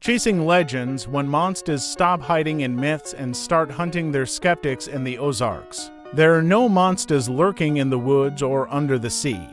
Chasing legends when monsters stop hiding in myths and start hunting their skeptics in the Ozarks. There are no monsters lurking in the woods or under the sea.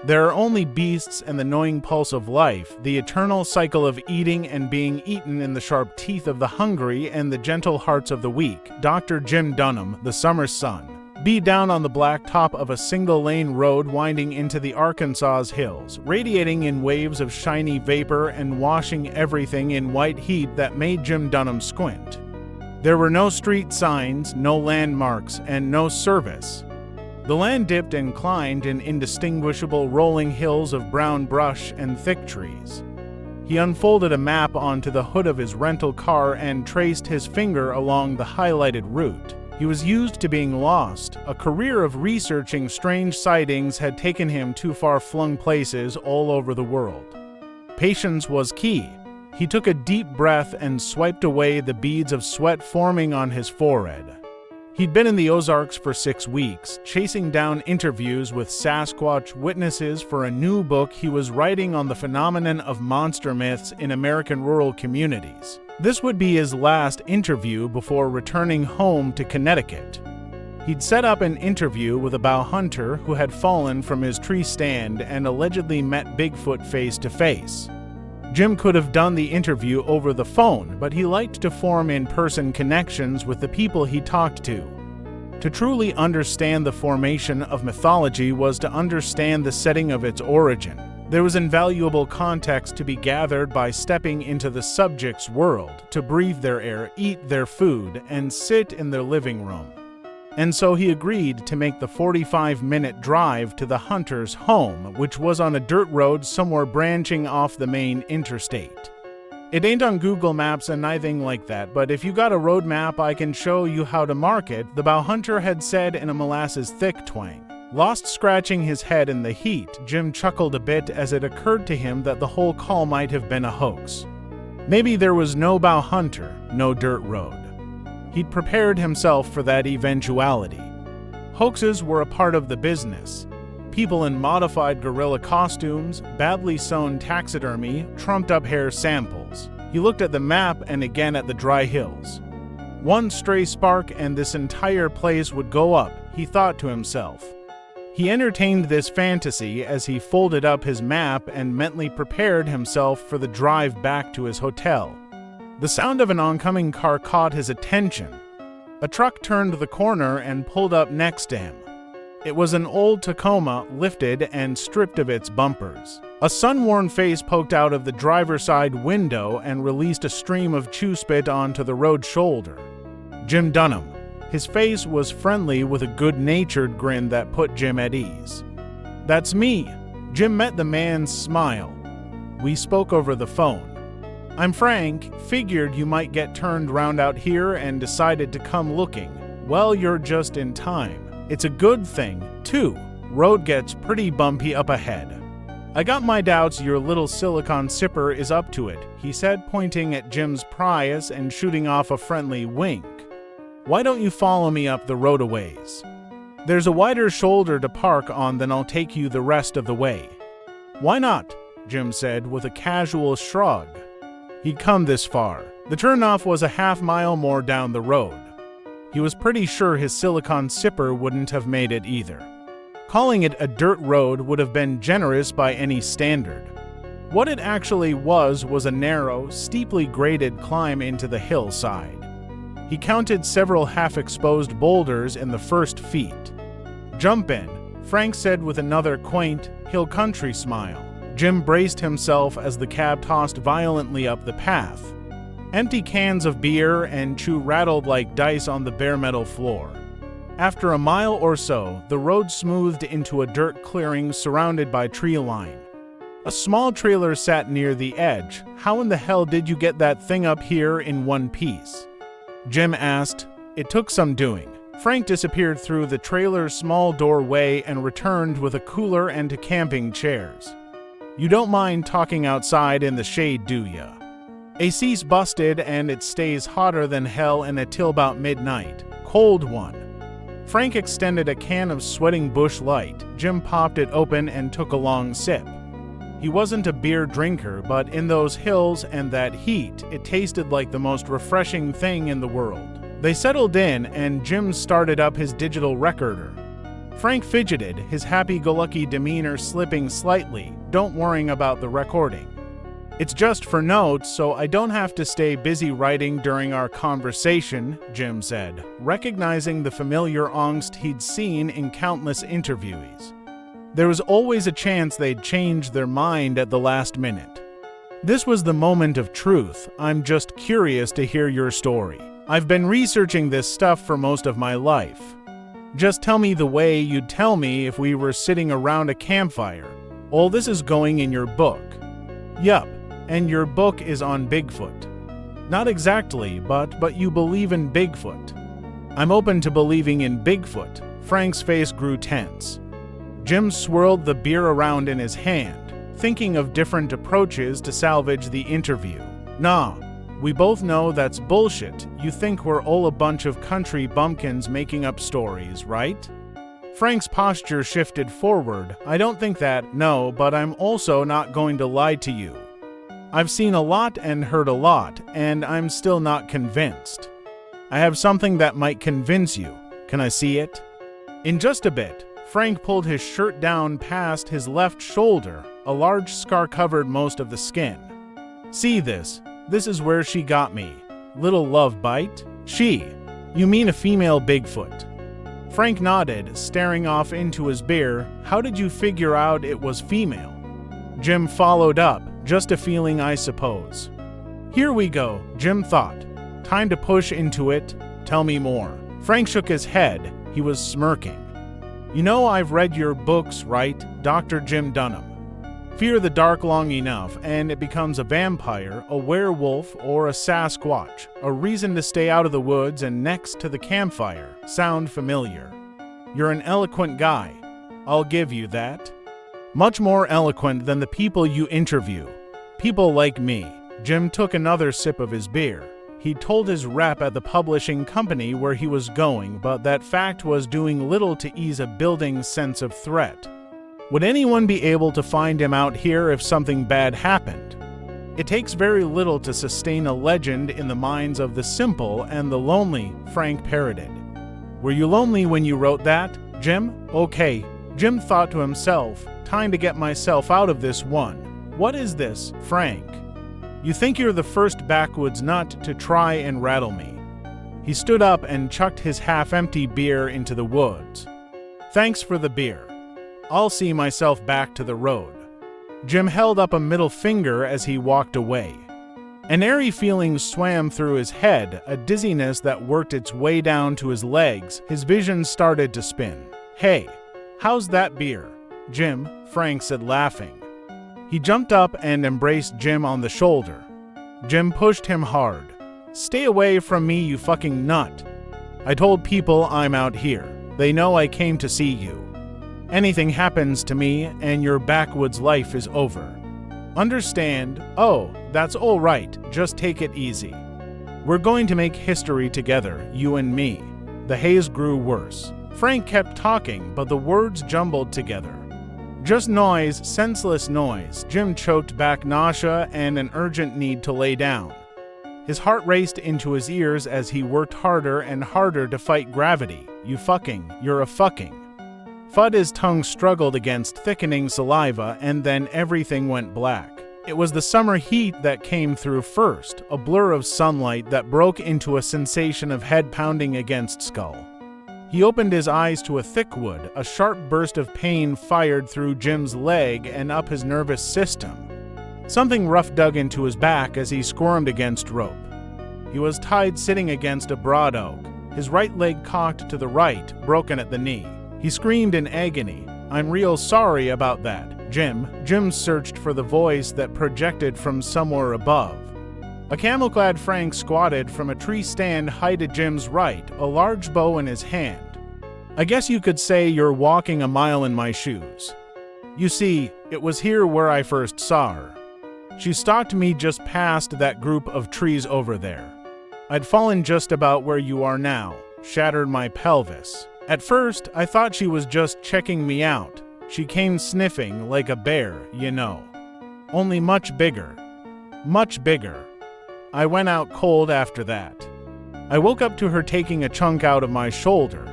There are only beasts and the gnawing pulse of life, the eternal cycle of eating and being eaten in the sharp teeth of the hungry and the gentle hearts of the weak. Dr. Jim Dunham, the summer sun. Be down on the black top of a single-lane road winding into the Arkansas's hills, radiating in waves of shiny vapor and washing everything in white heat that made Jim Dunham squint. There were no street signs, no landmarks, and no service. The land dipped and climbed in indistinguishable rolling hills of brown brush and thick trees. He unfolded a map onto the hood of his rental car and traced his finger along the highlighted route. He was used to being lost. A career of researching strange sightings had taken him to far-flung places all over the world. Patience was key. He took a deep breath and swiped away the beads of sweat forming on his forehead. He'd been in the Ozarks for 6 weeks, chasing down interviews with Sasquatch witnesses for a new book he was writing on the phenomenon of monster myths in American rural communities. This would be his last interview before returning home to Connecticut. He'd set up an interview with a bow hunter who had fallen from his tree stand and allegedly met Bigfoot face to face. Jim could have done the interview over the phone, but he liked to form in-person connections with the people he talked to. To truly understand the formation of mythology was to understand the setting of its origin. There was invaluable context to be gathered by stepping into the subject's world, to breathe their air, eat their food, and sit in their living room. And so he agreed to make the 45-minute drive to the hunter's home, which was on a dirt road somewhere branching off the main interstate. It ain't on Google Maps and nothing like that, but if you got a road map I can show you how to mark it, the bow hunter had said in a molasses-thick twang. Lost scratching his head in the heat, Jim chuckled a bit as it occurred to him that the whole call might have been a hoax. Maybe there was no bow hunter, no dirt road. He'd prepared himself for that eventuality. Hoaxes were a part of the business. People in modified gorilla costumes, badly sewn taxidermy, trumped-up hair samples. He looked at the map and again at the dry hills. One stray spark and this entire place would go up, he thought to himself. He entertained this fantasy as he folded up his map and mentally prepared himself for the drive back to his hotel. The sound of an oncoming car caught his attention. A truck turned the corner and pulled up next to him. It was an old Tacoma, lifted and stripped of its bumpers. A sun-worn face poked out of the driver's side window and released a stream of chew spit onto the road shoulder. Jim Dunham. His face was friendly with a good-natured grin that put Jim at ease. "That's me." Jim met the man's smile. "We spoke over the phone. I'm Frank, figured you might get turned round out here and decided to come looking. Well, you're just in time. It's a good thing, too. Road gets pretty bumpy up ahead. I got my doubts your little silicon sipper is up to it," he said, pointing at Jim's Prius and shooting off a friendly wink. "Why don't you follow me up the road a ways? There's a wider shoulder to park on than I'll take you the rest of the way." "Why not?" Jim said with a casual shrug. He'd come this far. The turnoff was a half-mile more down the road. He was pretty sure his silicon sipper wouldn't have made it either. Calling it a dirt road would have been generous by any standard. What it actually was a narrow, steeply graded climb into the hillside. He counted several half-exposed boulders in the first feet. "Jump in," Frank said with another quaint, hill country smile. Jim braced himself as the cab tossed violently up the path. Empty cans of beer and chew rattled like dice on the bare metal floor. After a mile or so, the road smoothed into a dirt clearing surrounded by tree line. A small trailer sat near the edge. "How in the hell did you get that thing up here in one piece?" Jim asked. "It took some doing." Frank disappeared through the trailer's small doorway and returned with a cooler and 2 camping chairs. "You don't mind talking outside in the shade, do ya? AC's busted and it stays hotter than hell until about midnight. Cold one." Frank extended a can of sweating Busch Light. Jim popped it open and took a long sip. He wasn't a beer drinker, but in those hills and that heat, it tasted like the most refreshing thing in the world. They settled in, and Jim started up his digital recorder. Frank fidgeted, his happy-go-lucky demeanor slipping slightly, "Don't worry about the recording. It's just for notes, so I don't have to stay busy writing during our conversation," Jim said, recognizing the familiar angst he'd seen in countless interviewees. There was always a chance they'd change their mind at the last minute. "This was the moment of truth. I'm just curious to hear your story. I've been researching this stuff for most of my life. Just tell me the way you'd tell me if we were sitting around a campfire. All this is going in your book." "Yup, and your book is on Bigfoot." "Not exactly, but you believe in Bigfoot." "I'm open to believing in Bigfoot." Frank's face grew tense. Jim swirled the beer around in his hand, thinking of different approaches to salvage the interview. "Nah, we both know that's bullshit. You think we're all a bunch of country bumpkins making up stories, right?" Frank's posture shifted forward. "I don't think that, no, but I'm also not going to lie to you. I've seen a lot and heard a lot, and I'm still not convinced. I have something that might convince you. Can I see it?" In just a bit, Frank pulled his shirt down past his left shoulder. A large scar covered most of the skin. "See this? This is where she got me. Little love bite?" "She? You mean a female Bigfoot?" Frank nodded, staring off into his beer. "How did you figure out it was female?" Jim followed up. "Just a feeling, I suppose." "Here we go," Jim thought. "Time to push into it. Tell me more." Frank shook his head. He was smirking. "You know I've read your books, right, Dr. Jim Dunham? Fear the dark long enough, and it becomes a vampire, a werewolf, or a Sasquatch. A reason to stay out of the woods and next to the campfire. Sound familiar? You're an eloquent guy. I'll give you that. Much more eloquent than the people you interview. People like me." Jim took another sip of his beer. He told his rep at the publishing company where he was going, but that fact was doing little to ease a building sense of threat. Would anyone be able to find him out here if something bad happened? It takes very little to sustain a legend in the minds of the simple and the lonely, Frank parroted. "Were you lonely when you wrote that, Jim?" "Okay," Jim thought to himself, "time to get myself out of this one." "What is this, Frank? You think you're the first backwoods nut to try and rattle me." He stood up and chucked his half-empty beer into the woods. "Thanks for the beer. I'll see myself back to the road." Jim held up a middle finger as he walked away. An airy feeling swam through his head, a dizziness that worked its way down to his legs. His vision started to spin. "Hey, how's that beer, Jim?" Frank said, laughing. He jumped up and embraced Jim on the shoulder. Jim pushed him hard. "Stay away from me, you fucking nut. I told people I'm out here. They know I came to see you. Anything happens to me, and your backwoods life is over. Understand? Oh, that's all right. Just take it easy. We're going to make history together, you and me." The haze grew worse. Frank kept talking, but the words jumbled together. "Just noise, senseless noise." Jim choked back nausea and an urgent need to lay down. His heart raced into his ears as he worked harder and harder to fight gravity. You're a fucking. Fudd, his tongue struggled against thickening saliva, and then everything went black. It was the summer heat that came through first, a blur of sunlight that broke into a sensation of head pounding against skull. He opened his eyes to a thick wood. A sharp burst of pain fired through Jim's leg and up his nervous system. Something rough dug into his back as he squirmed against rope. He was tied sitting against a broad oak, his right leg cocked to the right, broken at the knee. He screamed in agony. "I'm real sorry about that, Jim." Jim searched for the voice that projected from somewhere above. A camel-clad Frank squatted from a tree stand high to Jim's right, a large bow in his hand. "I guess you could say you're walking a mile in my shoes. You see, it was here where I first saw her. She stalked me just past that group of trees over there. I'd fallen just about where you are now, shattered my pelvis. At first, I thought she was just checking me out. She came sniffing like a bear, you know. only much bigger. Much bigger. I went out cold after that. I woke up to her taking a chunk out of my shoulder.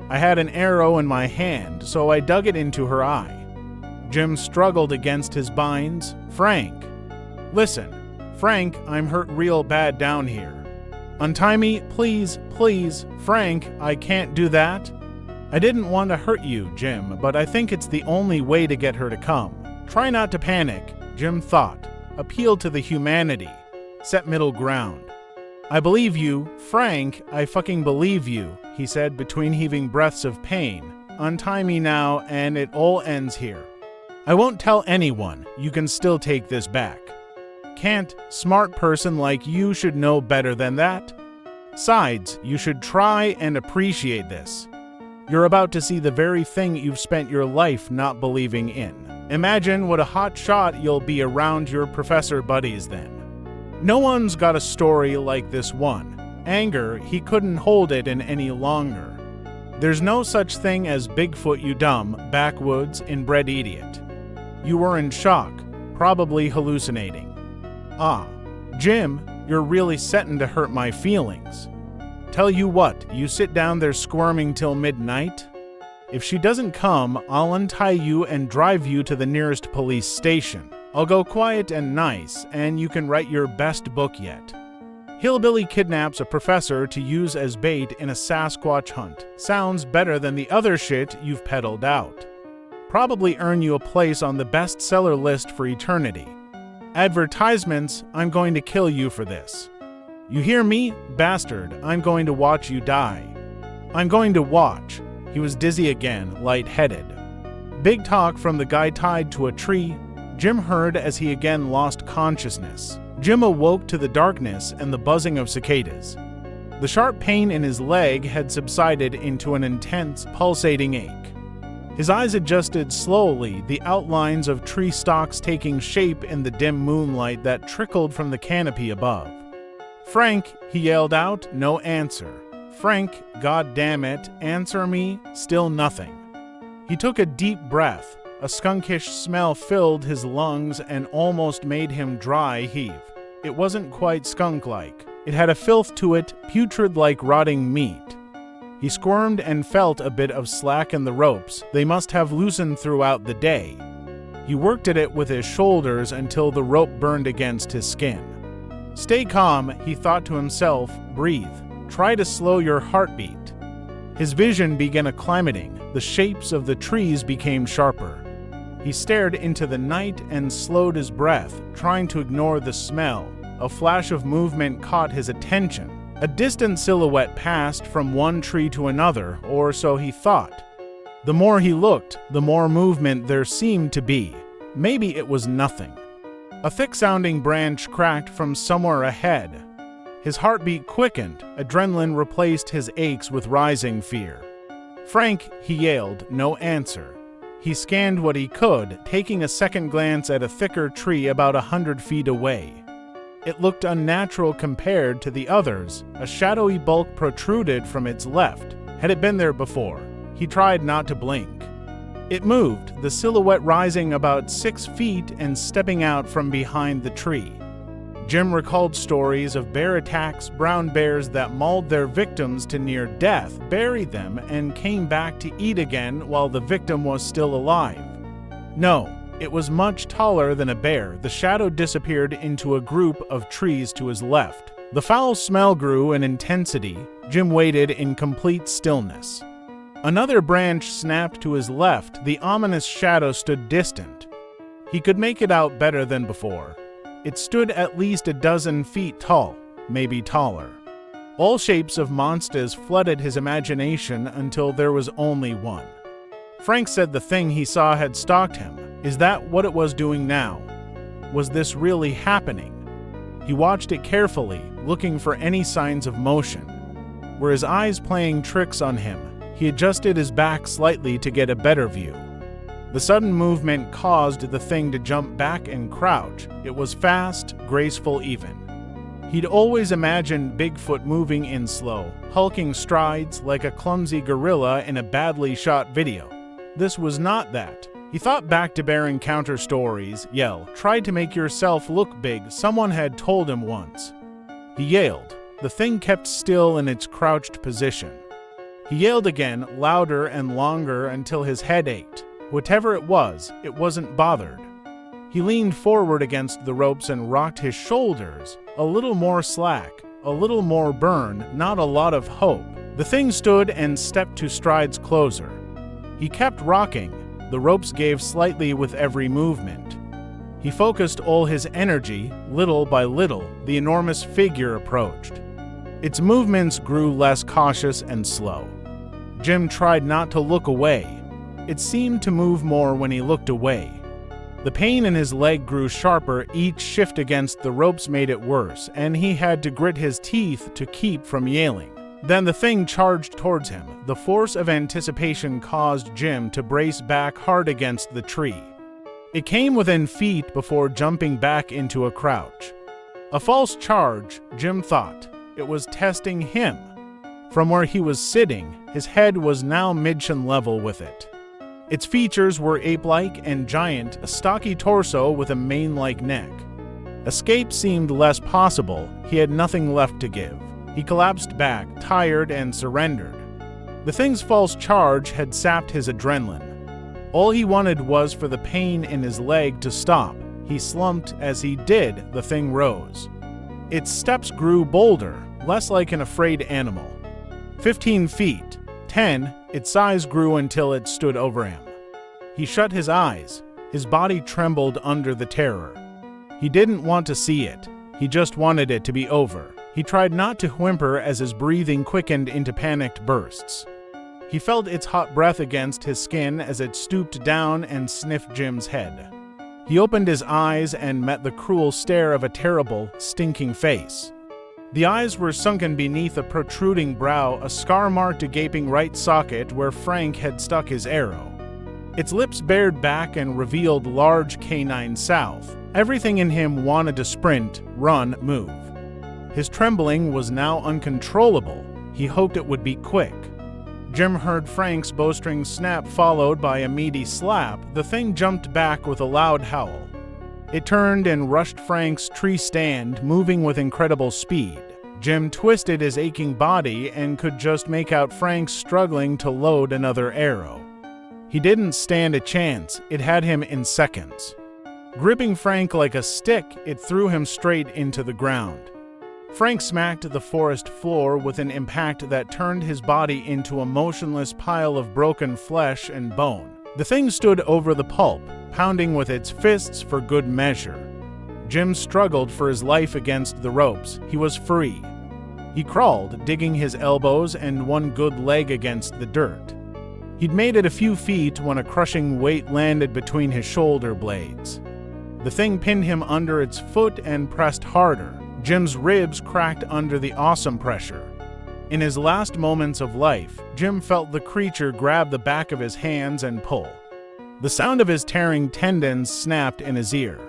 I had an arrow in my hand, so I dug it into her eye. Jim struggled against his binds. Frank. Listen, Frank, I'm hurt real bad down here. Untie me, please, please. Frank, I can't do that. I didn't want to hurt you, Jim, but I think it's the only way to get her to come. Try not to panic, Jim thought. Appeal to the humanity. Set middle ground. I believe you, Frank, I fucking believe you, he said between heaving breaths of pain. Untie me now, and it all ends here. I won't tell anyone. You can still take this back. Can't. Smart person like you should know better than that. Sides, you should try and appreciate this. You're about to see the very thing you've spent your life not believing in. Imagine what a hot shot you'll be around your professor buddies then. No one's got a story like this one. Anger, he couldn't hold it in any longer. There's no such thing as Bigfoot, you dumb, backwoods, inbred idiot. You were in shock, probably hallucinating. Ah, Jim, you're really setting to hurt my feelings. Tell you what, you sit down there squirming till midnight? If she doesn't come, I'll untie you and drive you to the nearest police station. I'll go quiet and nice, and you can write your best book yet. Hillbilly kidnaps a professor to use as bait in a Sasquatch hunt. Sounds better than the other shit you've peddled out. Probably earn you a place on the bestseller list for eternity. Advertisements, I'm going to kill you for this. You hear me, bastard? I'm going to watch you die. I'm going to watch. He was dizzy again, lightheaded. Big talk from the guy tied to a tree. Jim heard as he again lost consciousness. Jim awoke to the darkness and the buzzing of cicadas. The sharp pain in his leg had subsided into an intense, pulsating ache. His eyes adjusted slowly, the outlines of tree stalks taking shape in the dim moonlight that trickled from the canopy above. Frank, he yelled out, no answer. Frank, God damn it, answer me, still nothing. He took a deep breath. A skunkish smell filled his lungs and almost made him dry heave. It wasn't quite skunk-like. It had a filth to it, putrid like rotting meat. He squirmed and felt a bit of slack in the ropes. They must have loosened throughout the day. He worked at it with his shoulders until the rope burned against his skin. Stay calm, he thought to himself. Breathe. Try to slow your heartbeat. His vision began acclimating. The shapes of the trees became sharper. He stared into the night and slowed his breath, trying to ignore the smell. A flash of movement caught his attention. A distant silhouette passed from one tree to another, or so he thought. The more he looked, the more movement there seemed to be. Maybe it was nothing. A thick-sounding branch cracked from somewhere ahead. His heartbeat quickened. Adrenaline replaced his aches with rising fear. Frank, he yelled, no answer. He scanned what he could, taking a second glance at a thicker tree about 100 feet away. It looked unnatural compared to the others. A shadowy bulk protruded from its left. Had it been there before? He tried not to blink. It moved, the silhouette rising about 6 feet and stepping out from behind the tree. Jim recalled stories of bear attacks, brown bears that mauled their victims to near death, buried them, and came back to eat again while the victim was still alive. No, it was much taller than a bear. The shadow disappeared into a group of trees to his left. The foul smell grew in intensity. Jim waited in complete stillness. Another branch snapped to his left. The ominous shadow stood distant. He could make it out better than before. It stood at least a dozen feet tall, maybe taller. All shapes of monsters flooded his imagination until there was only one. Frank said the thing he saw had stalked him. Is that what it was doing now? Was this really happening? He watched it carefully, looking for any signs of motion. Were his eyes playing tricks on him? He adjusted his back slightly to get a better view. The sudden movement caused the thing to jump back and crouch. It was fast, graceful even. He'd always imagined Bigfoot moving in slow, hulking strides like a clumsy gorilla in a badly shot video. This was not that. He thought back to bear encounter stories. Yell, try to make yourself look big, someone had told him once. He yelled. The thing kept still in its crouched position. He yelled again, louder and longer until his head ached. Whatever it wasn't bothered. He leaned forward against the ropes and rocked his shoulders, a little more slack, a little more burn, not a lot of hope. The thing stood and stepped 2 strides closer. He kept rocking. The ropes gave slightly with every movement. He focused all his energy. Little by little, the enormous figure approached. Its movements grew less cautious and slow. Jim tried not to look away. It seemed to move more when he looked away. The pain in his leg grew sharper. Each shift against the ropes made it worse, and he had to grit his teeth to keep from yelling. Then the thing charged towards him. The force of anticipation caused Jim to brace back hard against the tree. It came within feet before jumping back into a crouch. A false charge, Jim thought. It was testing him. From where he was sitting, his head was now mid-chin level with it. Its features were ape-like and giant, a stocky torso with a mane-like neck. Escape seemed less possible. He had nothing left to give. He collapsed back, tired, and surrendered. The thing's false charge had sapped his adrenaline. All he wanted was for the pain in his leg to stop. He slumped. As he did, the thing rose. Its steps grew bolder, less like an afraid animal. 15 feet. 10. Its size grew until it stood over him. He shut his eyes. His body trembled under the terror. He didn't want to see it. He just wanted it to be over. He tried not to whimper as his breathing quickened into panicked bursts. He felt its hot breath against his skin as it stooped down and sniffed Jim's head. He opened his eyes and met the cruel stare of a terrible, stinking face. The eyes were sunken beneath a protruding brow. A scar marked a gaping right socket where Frank had stuck his arrow. Its lips bared back and revealed large canine south. Everything in him wanted to sprint, run, move. His trembling was now uncontrollable. He hoped it would be quick. Jim heard Frank's bowstring snap, followed by a meaty slap. The thing jumped back with a loud howl. It turned and rushed Frank's tree stand, moving with incredible speed. Jim twisted his aching body and could just make out Frank struggling to load another arrow. He didn't stand a chance. It had him in seconds. Gripping Frank like a stick, it threw him straight into the ground. Frank smacked the forest floor with an impact that turned his body into a motionless pile of broken flesh and bone. The thing stood over the pulp, pounding with its fists for good measure. Jim struggled for his life against the ropes. He was free. He crawled, digging his elbows and one good leg against the dirt. He'd made it a few feet when a crushing weight landed between his shoulder blades. The thing pinned him under its foot and pressed harder. Jim's ribs cracked under the awesome pressure. In his last moments of life, Jim felt the creature grab the back of his hands and pull. The sound of his tearing tendons snapped in his ear.